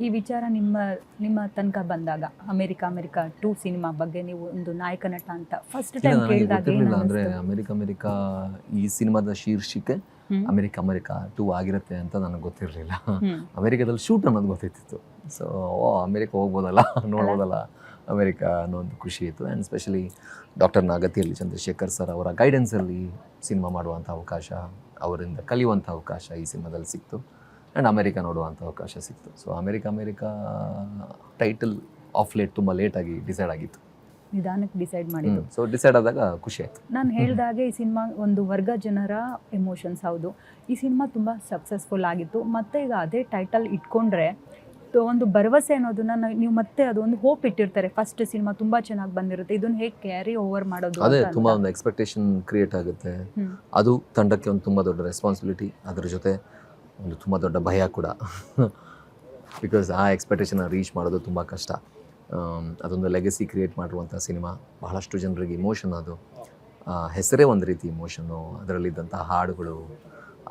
ಈ ವಿಚಾರ ನಿಮ್ಮ ತನಕ ಬಂದಾಗ ಅಮೆರಿಕ 2 ಸಿನಿಮಾ ಬಗ್ಗೆ ನೀವು ಒಂದು ನಾಯಕ ನಟ ಅಂತ ಫಸ್ಟ್ ಟೈಮ್ ಕೇಳಿದಾಗ ಗೊತ್ತಿರಲಿಲ್ಲ. ಅಂದರೆ ಅಮೆರಿಕ ಈ ಸಿನಿಮಾದ ಶೀರ್ಷಿಕೆ ಅಮೆರಿಕ 2 ಆಗಿರುತ್ತೆ ಅಂತ ನನಗೆ ಗೊತ್ತಿರಲಿಲ್ಲ. ಅಮೆರಿಕದಲ್ಲಿ ಶೂಟ್ ಅನ್ನೋದು ಗೊತ್ತಿತ್ತು. ಸೊ ಅಮೆರಿಕ ಹೋಗ್ಬೋದಲ್ಲ, ನೋಡ್ಬೋದಲ್ಲ ಅಮೆರಿಕ ಅನ್ನೋ ಒಂದು ಖುಷಿ ಇತ್ತು. And specially doctor Nagathihalli Chandrashekhar sir ಅವರ ಗೈಡೆನ್ಸಲ್ಲಿ ಸಿನಿಮಾ ಮಾಡುವಂಥ ಅವಕಾಶ, ಅವರಿಂದ ಕಲಿಯುವಂಥ ಅವಕಾಶ ಈ ಸಿನಿಮಾದಲ್ಲಿ ಸಿಕ್ತು. ಆ್ಯಂಡ್ ಅಮೆರಿಕ ನೋಡುವಂಥ ಅವಕಾಶ ಸಿಕ್ತು. So America title of late ತುಂಬ ಲೇಟಾಗಿ ಡಿಸೈಡ್ ಆಗಿತ್ತು. ನಿಧಾನಕ್ಕೆ ಡಿಸೈಡ್ ಮಾಡಿದ್ದು. ಸೊ ಡಿಸೈಡ್ ಆದಾಗ ಖುಷಿ ಆಯಿತು. ನಾನು ಹೇಳಿದಾಗೆ ಈ ಸಿನಿಮಾ ಒಂದು ವರ್ಗ ಜನರ ಎಮೋಷನ್ಸ್. ಹೌದು, ಈ ಸಿನಿಮಾ ತುಂಬ ಸಕ್ಸಸ್ಫುಲ್ ಆಗಿತ್ತು. ಮತ್ತು ಈಗ ಅದೇ ಟೈಟಲ್ ಇಟ್ಕೊಂಡ್ರೆ ಒಂದು ಭರವಸೆ ಅನ್ನೋದನ್ನ ನೀವು ಮತ್ತೆ ಅದೊಂದು ಹೋಪ್ ಇಟ್ಟಿರ್ತಾರೆ. ಫಸ್ಟ್ ಸಿನಿಮಾ ತುಂಬ ಚೆನ್ನಾಗಿ ಬಂದಿರುತ್ತೆ, ಇದನ್ನು ಹೇಗೆ ಕ್ಯಾರಿ ಓವರ್ ಮಾಡೋದು, ಅದೇ ತುಂಬ ಒಂದು ಎಕ್ಸ್ಪೆಕ್ಟೇಷನ್ ಕ್ರಿಯೇಟ್ ಆಗುತ್ತೆ. ಅದು ತಂಡಕ್ಕೆ ಒಂದು ತುಂಬ ದೊಡ್ಡ ರೆಸ್ಪಾನ್ಸಿಬಿಲಿಟಿ, ಅದ್ರ ಜೊತೆ ಒಂದು ತುಂಬ ದೊಡ್ಡ ಭಯ ಕೂಡ. ಬಿಕಾಸ್ ಆ ಎಕ್ಸ್ಪೆಕ್ಟೇಷನ್ನ ರೀಚ್ ಮಾಡೋದು ತುಂಬ ಕಷ್ಟ. ಅದೊಂದು ಲೆಗಸಿ ಕ್ರಿಯೇಟ್ ಮಾಡಿರುವಂಥ ಸಿನಿಮಾ, ಬಹಳಷ್ಟು ಜನರಿಗೆ ಇಮೋಷನ್. ಅದು ಹೆಸರೇ ಒಂದು ರೀತಿ ಇಮೋಷನ್ನು. ಅದರಲ್ಲಿದ್ದಂಥ ಹಾಡುಗಳು,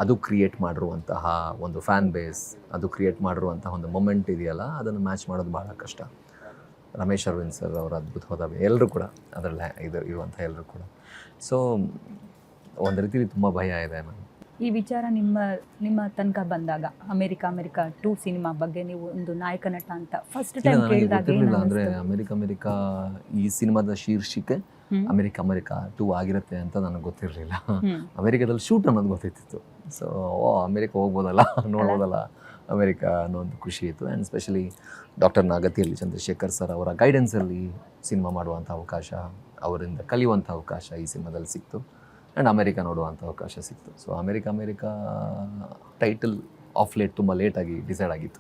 ಅದು ಕ್ರಿಯೇಟ್ ಮಾಡಿರುವಂತಹ ಒಂದು ಫ್ಯಾನ್ ಬೇಸ್, ಅದು ಕ್ರಿಯೇಟ್ ಮಾಡಿರುವಂತಹ ಒಂದು ಮೊಮೆಂಟ್ ಇದೆಯಲ್ಲ, ಅದನ್ನು ಮ್ಯಾಚ್ ಮಾಡೋದು ಭಾಳ ಕಷ್ಟ. ರಮೇಶ್ ಅರವಿಂದ್ ಸರ್ ಅವರ ಅದ್ಭುತವಾದ ಎಲ್ಲರೂ ಕೂಡ ಅದರಲ್ಲಿ ಇರುವಂಥ ಎಲ್ಲರೂ ಕೂಡ. ಸೊ ಒಂದು ರೀತಿಯಲ್ಲಿ ತುಂಬ ಭಯ ಇದೆ ನನಗೆ. ಈ ವಿಚಾರ ನಿಮ್ಮ ತನಕ ಬಂದಾಗ ಅಮೆರಿಕ 2 ಸಿನಿಮಾ ಬಗ್ಗೆ ನೀವು ಒಂದು ನಾಯಕ ನಟ ಅಂತ ಫಸ್ಟ್ ಟೈಮ್ ಕೇಳಿದಾಗ ಗೊತ್ತಿರಲಿಲ್ಲ. ಅಂದರೆ ಅಮೆರಿಕ ಈ ಸಿನಿಮಾದ ಶೀರ್ಷಿಕೆ ಅಮೆರಿಕ 2 ಆಗಿರುತ್ತೆ ಅಂತ ನನಗೆ ಗೊತ್ತಿರಲಿಲ್ಲ. ಅಮೆರಿಕದಲ್ಲಿ ಶೂಟ್ ಅನ್ನೋದು ಗೊತ್ತಿತ್ತು. ಸೊ ಅಮೆರಿಕ ಹೋಗ್ಬೋದಲ್ಲ, ನೋಡ್ಬೋದಲ್ಲ ಅಮೆರಿಕ ಅನ್ನೋ ಒಂದು ಖುಷಿ ಇತ್ತು. And specially doctor Nagathihalli Chandrashekhar sir ಅವರ ಗೈಡೆನ್ಸಲ್ಲಿ ಸಿನಿಮಾ ಮಾಡುವಂಥ ಅವಕಾಶ, ಅವರಿಂದ ಕಲಿಯುವಂಥ ಅವಕಾಶ ಈ ಸಿನಿಮಾದಲ್ಲಿ ಸಿಕ್ತು. ಆ್ಯಂಡ್ ಅಮೆರಿಕ ನೋಡುವಂಥ ಅವಕಾಶ ಸಿಕ್ತು. So America title of late ತುಂಬ ಲೇಟಾಗಿ ಡಿಸೈಡ್ ಆಗಿತ್ತು.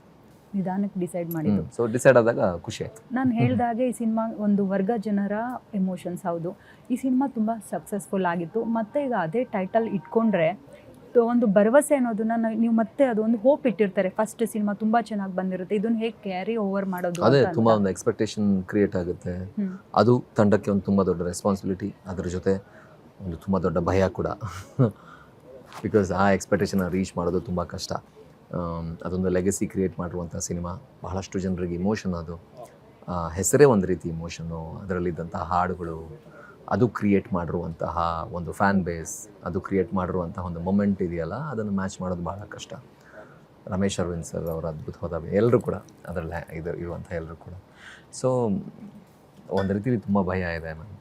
ನಿಧಾನಕ್ಕೆ ಡಿಸೈಡ್ ಮಾಡಿದ್ದು. ಸೊ ಡಿಸೈಡ್ ಆದಾಗ ಖುಷಿ ಆಯಿತು. ನಾನು ಹೇಳಿದಾಗೆ ಈ ಸಿನಿಮಾ ಒಂದು ವರ್ಗ ಜನರ ಎಮೋಷನ್ಸ್. ಹೌದು, ಈ ಸಿನಿಮಾ ತುಂಬ ಸಕ್ಸಸ್ಫುಲ್ ಆಗಿತ್ತು. ಮತ್ತು ಈಗ ಅದೇ ಟೈಟಲ್ ಇಟ್ಕೊಂಡ್ರೆ ಒಂದು ಭರವಸೆ ಅನ್ನೋದನ್ನ ನೀವು ಮತ್ತೆ ಅದೊಂದು ಹೋಪ್ ಇಟ್ಟಿರ್ತಾರೆ. ಫಸ್ಟ್ ಸಿನಿಮಾ ತುಂಬ ಚೆನ್ನಾಗಿ ಬಂದಿರುತ್ತೆ, ಇದನ್ನು ಹೇಗೆ ಕ್ಯಾರಿ ಓವರ್ ಮಾಡೋದು, ಅದೇ ತುಂಬ ಒಂದು ಎಕ್ಸ್ಪೆಕ್ಟೇಷನ್ ಕ್ರಿಯೇಟ್ ಆಗುತ್ತೆ. ಅದು ತಂಡಕ್ಕೆ ಒಂದು ತುಂಬ ದೊಡ್ಡ ರೆಸ್ಪಾನ್ಸಿಬಿಲಿಟಿ, ಅದ್ರ ಜೊತೆ ಒಂದು ತುಂಬ ದೊಡ್ಡ ಭಯ ಕೂಡ. ಬಿಕಾಸ್ ಆ ಎಕ್ಸ್ಪೆಕ್ಟೇಷನ್ನ ರೀಚ್ ಮಾಡೋದು ತುಂಬ ಕಷ್ಟ. ಅದೊಂದು ಲೆಗಸಿ ಕ್ರಿಯೇಟ್ ಮಾಡಿರುವಂಥ ಸಿನಿಮಾ, ಬಹಳಷ್ಟು ಜನರಿಗೆ ಇಮೋಷನ್. ಅದು ಹೆಸರೇ ಒಂದು ರೀತಿ ಇಮೋಷನ್ನು. ಅದರಲ್ಲಿದ್ದಂಥ ಹಾಡುಗಳು, ಅದು ಕ್ರಿಯೇಟ್ ಮಾಡಿರುವಂತಹ ಒಂದು ಫ್ಯಾನ್ ಬೇಸ್, ಅದು ಕ್ರಿಯೇಟ್ ಮಾಡಿರುವಂತಹ ಒಂದು ಮೊಮೆಂಟ್ ಇದೆಯಲ್ಲ, ಅದನ್ನು ಮ್ಯಾಚ್ ಮಾಡೋದು ಭಾಳ ಕಷ್ಟ. ರಮೇಶ್ ಅರವಿಂದ್ ಸರ್ ಅವರ ಅದ್ಭುತವಾದ ಎಲ್ಲರೂ ಕೂಡ ಅದರಲ್ಲಿ ಇರುವಂಥ ಎಲ್ಲರೂ ಕೂಡ. ಸೊ ಒಂದು ರೀತಿಯಲ್ಲಿ ತುಂಬ ಭಯ ಇದೆ ನನಗೆ.